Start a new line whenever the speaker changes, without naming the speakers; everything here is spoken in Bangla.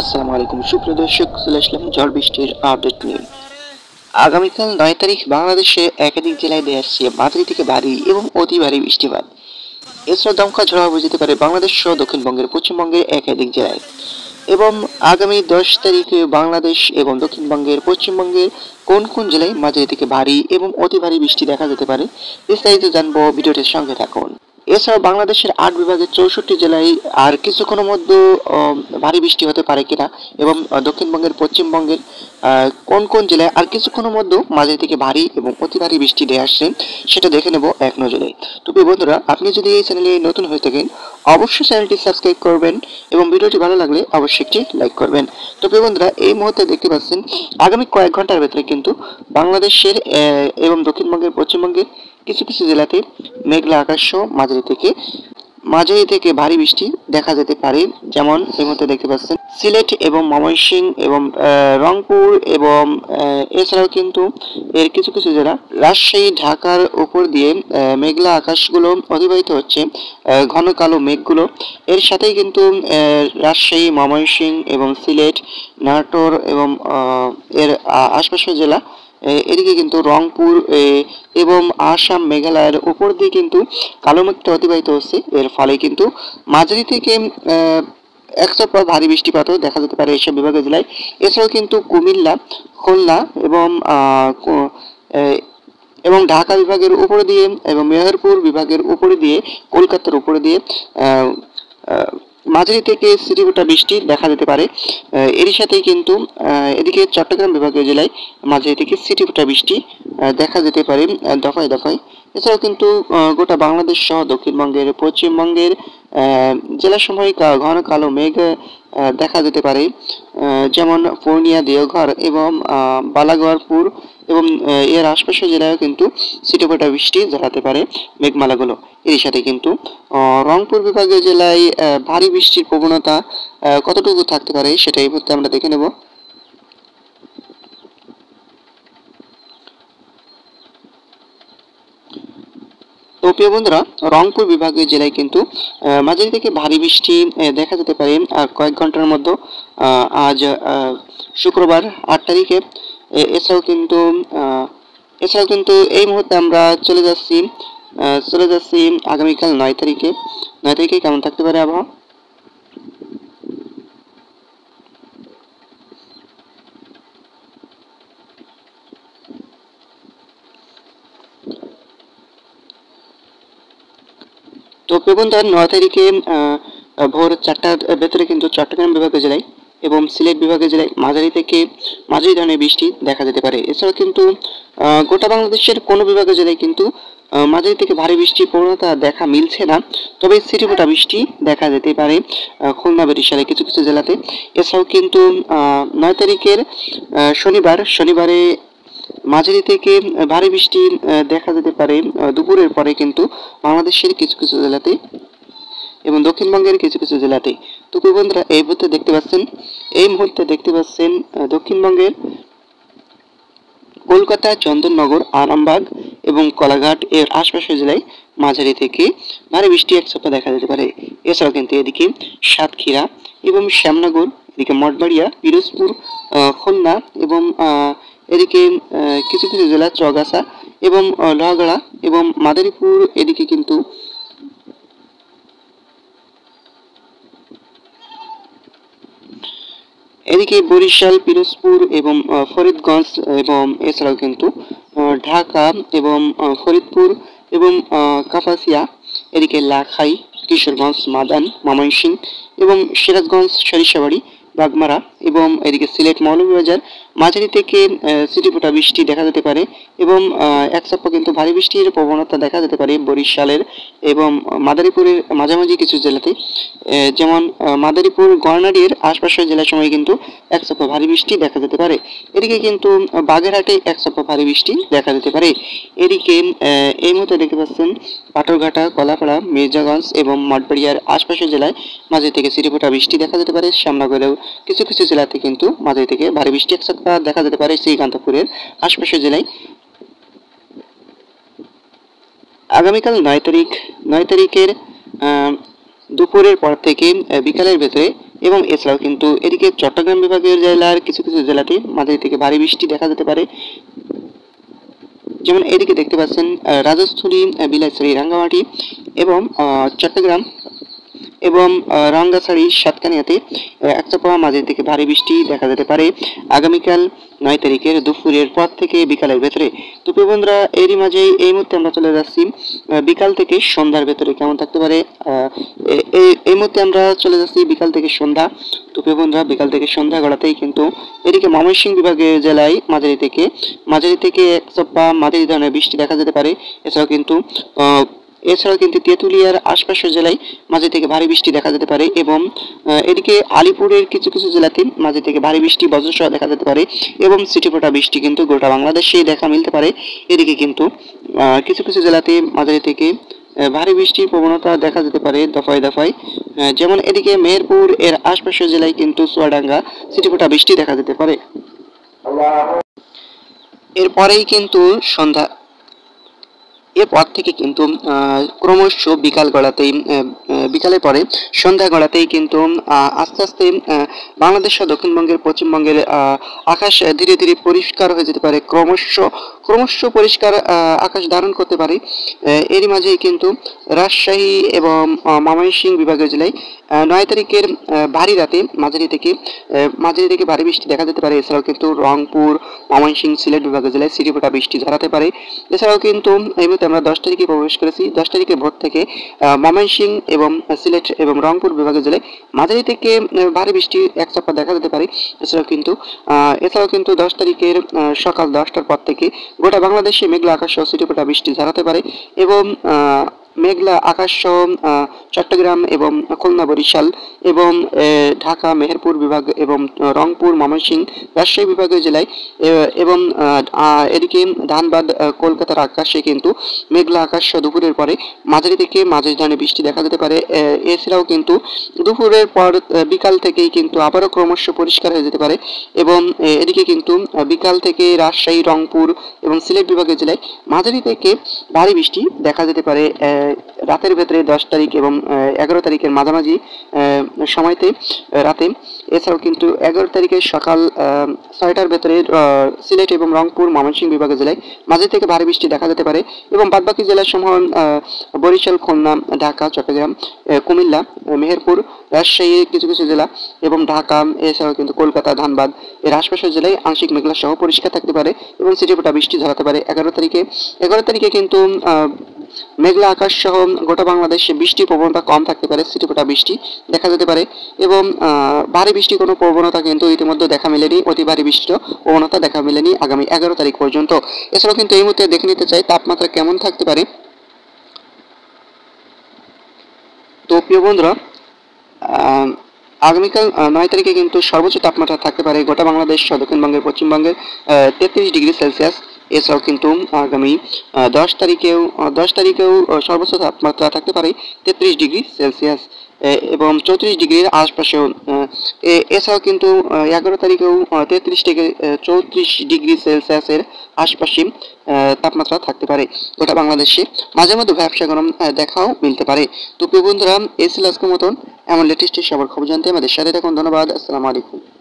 আসসালামু আলাইকুম সুপ্রিয় দর্শক, চলে আসলাম ঝড় বৃষ্টির আপডেট নিয়ে। আগামীকাল 9 তারিখ বাংলাদেশে একাধিক জেলায় দেয়া আসছে মাঝারি থেকে ভারী এবং অতি ভারী বৃষ্টিপাত। এছাড়া দমকা ঝড় হওয়া যেতে পারে বাংলাদেশ সহ দক্ষিণবঙ্গের পশ্চিমবঙ্গের একাধিক জেলায়। এবং আগামী 10 তারিখে বাংলাদেশ এবং দক্ষিণবঙ্গের পশ্চিমবঙ্গের কোন কোন জেলায় মাঝারি থেকে ভারী এবং অতি ভারী বৃষ্টি দেখা যেতে পারে, বিস্তারিত জানবো, ভিডিওটির সঙ্গে থাকুন। এছাড়াও বাংলাদেশের 8 বিভাগের 64 জেলায় আর কিছুক্ষণের মধ্যে ভারী বৃষ্টি হতে পারে কিনা, এবং দক্ষিণবঙ্গের পশ্চিমবঙ্গের কোন কোন জেলায় আর কিছুক্ষণের মধ্যে মাঝারি থেকে ভারী এবং অতি ভারী বৃষ্টি দিয়ে আসছে সেটা দেখে নেব এক নজরে। তো প্রিয় বন্ধুরা, আপনি যদি এই চ্যানেলে নতুন হয়ে থাকেন অবশ্যই চ্যানেলটি সাবস্ক্রাইব করবেন এবং ভিডিওটি ভালো লাগলে অবশ্যই একটি লাইক করবেন। তো প্রিয় বন্ধুরা, এই মুহূর্তে দেখতে পাচ্ছেন আগামী কয়েক ঘন্টার ভেতরে কিন্তু বাংলাদেশের এবং দক্ষিণবঙ্গের পশ্চিমবঙ্গের কিছু কিছু জেলাতে মেঘলা আকাশ সহ মাঝারি থেকে ভারী বৃষ্টি দেখা যেতে পারে। যেমন এই মুহূর্তে দেখতে পাচ্ছেন সিলেট এবং ময়মনসিংহ এবং রংপুর এবং এছাড়াও কিন্তু এর কিছু কিছু জেলা রাজশাহী ঢাকার উপর দিয়ে মেঘলা আকাশগুলো অতিবাহিত হচ্ছে, ঘন কালো মেঘগুলো। এর সাথেই কিন্তু রাজশাহী, ময়মনসিংহ এবং সিলেট, নাটোর এবং এর আশপাশের জেলা, এদিকে কিন্তু রংপুর এবং আসাম, মেঘালয়ের উপর দিয়ে কিন্তু কালো মেঘটা অতিবাহিত হচ্ছে। এর ফলে কিন্তু মাঝারি থেকে একতরফা ভারী বৃষ্টিপাতও দেখা যেতে পারে এসব বিভাগের জেলায়। এছাড়াও কিন্তু কুমিল্লা, খুলনা এবং এবং ঢাকা বিভাগের উপরে দিয়ে এবং মেহেরপুর বিভাগের উপরে দিয়ে কলকাতার উপরে দিয়ে মাঝারি থেকে সিটিফোঁটা বৃষ্টি দেখা যেতে পারে। এরই সাথেই কিন্তু এদিকে চট্টগ্রাম বিভাগীয় জেলায় মাঝারি থেকে সিটিফোঁটা বৃষ্টি দেখা যেতে পারে দফায় দফায়। এছাড়াও কিন্তু গোটা বাংলাদেশ সহ দক্ষিণবঙ্গের পশ্চিমবঙ্গের জেলাসমূহে ঘন কালো মেঘ দেখা যেতে পারে। যেমন পূর্ণিয়া, দেওঘর এবং বালাগড়পুর এবং এর আশপাশের জেলায়ও কিন্তু ছিটেফোঁটা বৃষ্টি ঝরাতে পারে মেঘমালাগুলো। এর সাথে কিন্তু রংপুর বিভাগীয় জেলায় ভারী বৃষ্টির প্রবণতা কতটুকু থাকতে পারে সেটা এই মুহূর্তে আমরা দেখে নেব। তো প্রিয় বন্ধুরা, রংপুর বিভাগীয় জেলায় কিন্তু মাঝারি থেকে ভারী বৃষ্টি দেখা যেতে পারে আর কয়েক ঘন্টার মধ্যে, আজ শুক্রবার 8 তারিখে। এছাড়াও কিন্তু এই মুহূর্তে আমরা চলে যাচ্ছি আগামীকাল 9 তারিখে। 9 তারিখে কেমন থাকতে পারে আবহাওয়া। তো পেবন্দার 9 তারিখে ভোর 4টার ভেতরে কিন্তু চট্টগ্রাম বিভাগীয় জেলায় এবং সিলেট বিভাগীয় জেলায় মাঝারি থেকে মাঝারি ধরনের বৃষ্টি দেখা যেতে পারে। এছাড়াও কিন্তু গোটা বাংলাদেশের কোনো বিভাগীয় জেলায় কিন্তু মাঝারি থেকে ভারী বৃষ্টির প্রবণতা দেখা মিলছে না, তবে ছিটেফোঁটা বৃষ্টি দেখা যেতে পারে খুলনা, বরিশালে কিছু কিছু জেলাতে। এছাড়াও কিন্তু 9 তারিখের শনিবারে মাঝারি থেকে ভারী বৃষ্টি দেখা যেতে পারে দুপুরের পরে কিন্তু বাংলাদেশের কিছু কিছু জেলাতে এবং দক্ষিণবঙ্গের কিছু কিছু জেলাতে। তো বন্ধুরা, এই মুহূর্তে দেখতে পাচ্ছেন দক্ষিণবঙ্গের কলকাতা, চন্দননগর, আরামবাগ এবং কলাঘাট এর আশপাশের জেলায় মাঝারি থেকে ভারী বৃষ্টি এক সপ্তাহ দেখা যেতে পারে। এছাড়াও কিন্তু এদিকে সাতক্ষীরা এবং শ্যামনগর, এদিকে মঠবাড়িয়া, পিরোজপুর, খুলনা এবং এদিকে কিছু কিছু জেলা চৌগাছা এবং লোহাগড়া এবং মাদারীপুর, এদিকে কিন্তু বরিশাল, পিরোজপুর এবং ফরিদগঞ্জ এবং এছাড়াও কিন্তু ঢাকা এবং ফরিদপুর এবং কাপাসিয়া, এদিকে লাখাই, কিশোরগঞ্জ, মাদান, ময়মনসিংহ এবং সিরাজগঞ্জ, সরিষাবাড়ি, বাগমারা এবং এদিকে সিলেট, মৌলভীবাজার মাঝারি থেকে ছিটেফোঁটা বৃষ্টি দেখা যেতে পারে এবং এক সপ্তাহ কিন্তু ভারী বৃষ্টির প্রবণতা দেখা যেতে পারে বরিশালের এবং মাদারীপুরের মাঝামাঝি কিছু জেলাতে। যেমন মাদারীপুর, গড়নাড়ির আশপাশের জেলার সময় কিন্তু এক সপ্তাহ ভারী বৃষ্টি দেখা যেতে পারে। এদিকে কিন্তু বাগেরহাটে এক সপ্তাহ ভারী বৃষ্টি দেখা যেতে পারে। এদিকে এই মুহূর্তে দেখতে পাচ্ছেন পাথরঘাটা, কলাপাড়া, মির্জাগঞ্জ এবং মঠবাড়িয়ার আশপাশের জেলায় মাঝারি থেকে ছিটেফোঁটা বৃষ্টি দেখা যেতে পারে। শ্যামনগরেও কিছু কিছু জেলাতে কিন্তু মাঝারি থেকে ভারী বৃষ্টি এক সপ্তাহ দেখা যেতে পারে শ্রীকান্তপুরের আশপাশের জেলায়। আগামীকাল 9 তারিখের দুপুরের পর থেকে বিকালের ভেতরে এবং এছাড়াও কিন্তু এদিকে চট্টগ্রাম বিভাগীয় জেলার কিছু কিছু জেলাতে মাঝারি থেকে ভারী বৃষ্টি দেখা যেতে পারে। যেমন এদিকে দেখতে পাচ্ছেন রাজস্থলী, বিলাইছড়ি, রাঙ্গামাটি এবং চট্টগ্রাম এবং রঙ্গাছড়ি, সাতকানিয়াতে একচাপা মাঝারি থেকে ভারী বৃষ্টি দেখা যেতে পারে আগামীকাল 9 তারিখের দুপুরের পর থেকে বিকালের ভেতরে। তো প্রিয় বন্ধুরা, এরই মাঝে এই মুহূর্তে আমরা চলে যাচ্ছি বিকাল থেকে সন্ধ্যার ভেতরে কেমন থাকতে পারে। এই মুহূর্তে আমরা চলে যাচ্ছি বিকাল থেকে সন্ধ্যা। তো প্রিয় বন্ধুরা, বিকাল থেকে সন্ধ্যা গড়াতেই কিন্তু এদিকে ময়মনসিংহ বিভাগের জেলায় মাঝারি থেকে একচাপা মাঝারি ধরনের বৃষ্টি দেখা যেতে পারে। এছাড়াও কিন্তু তেঁতুলিয়ার আশপাশের জেলায় মাঝে থেকে ভারী বৃষ্টি দেখা যেতে পারে এবং এদিকে আলিপুরের কিছু কিছু জেলাতে মাঝে থেকে ভারী বৃষ্টি বজ্রসহ দেখা যেতে পারে এবং ছিটেফোঁটা বৃষ্টি কিন্তু গোটা বাংলাদেশে দেখা মিলতে পারে। এদিকে কিন্তু কিছু কিছু জেলাতে মাঝারি থেকে ভারী বৃষ্টির প্রবণতা দেখা যেতে পারে দফায় দফায়। যেমন এদিকে মেহেরপুর এর আশপাশের জেলায় কিন্তু চুয়াডাঙ্গা ছিটেফোঁটা বৃষ্টি দেখা যেতে পারে। এরপরেই কিন্তু এরপর থেকে কিন্তু ক্রমশ বিকালের পরে সন্ধ্যা গড়াতেই কিন্তু আস্তে আস্তে বাংলাদেশ ও দক্ষিণবঙ্গের পশ্চিমবঙ্গের আকাশ ধীরে ধীরে পরিষ্কার হয়ে যেতে পারে। ক্রমশ পরিষ্কার আকাশ ধারণ করতে পারে। এরই মাঝেই কিন্তু রাজশাহী এবং ময়মনসিংহ বিভাগীয় জেলায় 9 তারিখের ভারী রাতে মাঝারি থেকে ভারী বৃষ্টি দেখা যেতে পারে। এছাড়াও কিন্তু রংপুর, ময়মনসিংহ, সিলেট বিভাগীয় জেলায় ছিটেফোঁটা বৃষ্টি ঝরাতে পারে। এছাড়াও কিন্তু এই মুহূর্তে আমরা 10 তারিখে প্রবেশ করেছি। 10 তারিখের ভোর থেকে ময়মনসিংহ এবং সিলেট এবং রংপুর বিভাগীয় জেলায় মাঝারি থেকে ভারী বৃষ্টি একচাপা দেখা যেতে পারে। এছাড়াও কিন্তু 10 তারিখের সকাল 10টার পর থেকে গোটা বাংলাদেশে মেঘলা আকাশ সহ ছিটেফোঁটা বৃষ্টি ঝরাতে পারে এবং মেঘলা আকাশ সহ চট্টগ্রাম এবং খুলনা, বরিশাল এবং ঢাকা, মেহেরপুর বিভাগ এবং রংপুর, ময়মনসিংহ, রাজশাহী বিভাগীয় জেলায় এবং এদিকে ধানবাদ, কলকাতার আকাশে কিন্তু মেঘলা আকাশ সহ দুপুরের পরে মাঝারি থেকে মাঝারি ধরনের বৃষ্টি দেখা যেতে পারে। এছাড়াও কিন্তু দুপুরের পর বিকাল থেকেই কিন্তু আবারও ক্রমশ পরিষ্কার হয়ে যেতে পারে এবং এদিকে কিন্তু বিকাল থেকে রাজশাহী, রংপুর এবং সিলেট বিভাগীয় জেলায় মাঝারি থেকে ভারী বৃষ্টি দেখা যেতে পারে রাতের ভেতরে 10 তারিখ এবং 11 তারিখের মাঝামাঝি সময়তে রাতে। এছাড়াও কিন্তু 11 তারিখের সকাল 6টার ভেতরে সিলেট এবং রংপুর, ময়মনসিংহ বিভাগীয় জেলায় মাঝারি থেকে ভারী বৃষ্টি দেখা যেতে পারে এবং বাদবাকি জেলাসমূহ বরিশাল, খুলনা, ঢাকা, চট্টগ্রাম, কুমিল্লা, মেহেরপুর, রাজশাহীর কিছু কিছু জেলা এবং ঢাকা, এছাড়াও কিন্তু কলকাতা, ধানবাদ এর আশপাশের জেলায় আংশিক মেঘলা সহ পরিষ্কার থাকতে পারে এবং ছিটেফোঁটা বৃষ্টি ঝরাতে পারে। 11 তারিখে কিন্তু মেঘলা আকাশ সহ গোটা বাংলাদেশে বৃষ্টির প্রবণতা কম থাকতে পারে, ছিটেফোঁটা বৃষ্টি দেখা যেতে পারে এবং ভারী বৃষ্টির কোনো প্রবণতা কিন্তু ইতিমধ্যে দেখা মেলেনি। অতি ভারী বৃষ্টির প্রবণতা দেখা মেলেনি আগামী 11 তারিখ পর্যন্ত। এছাড়াও কিন্তু এই মুহূর্তে দেখে নিতে চাই তাপমাত্রা কেমন থাকতে পারে। তো প্রিয় বন্ধুরা, আগামীকাল 9 তারিখে কিন্তু সর্বোচ্চ তাপমাত্রা থাকতে পারে গোটা বাংলাদেশ ও দক্ষিণবঙ্গের পশ্চিমবঙ্গের 33 ডিগ্রি সেলসিয়াস। এছাড়াও কিন্তু আগামী 10 তারিখেও সর্বোচ্চ তাপমাত্রা থাকতে পারে 33 ডিগ্রি সেলসিয়াস এবং 34 ডিগ্রির আশপাশেও। এছাড়াও কিন্তু 11 তারিখেও 34 ডিগ্রি সেলসিয়াসের আশপাশে তাপমাত্রা থাকতে পারে গোটা বাংলাদেশে। মাঝে মধ্যে ব্যবসা গরম দেখাও মিলতে পারে। তো প্রিয় বন্ধুরা, এই ছিল আজকের মতন। এমন লেটেস্ট সবার খবর জানতে আমাদের সাথে থাকুন। ধন্যবাদ। আসসালামু আলাইকুম।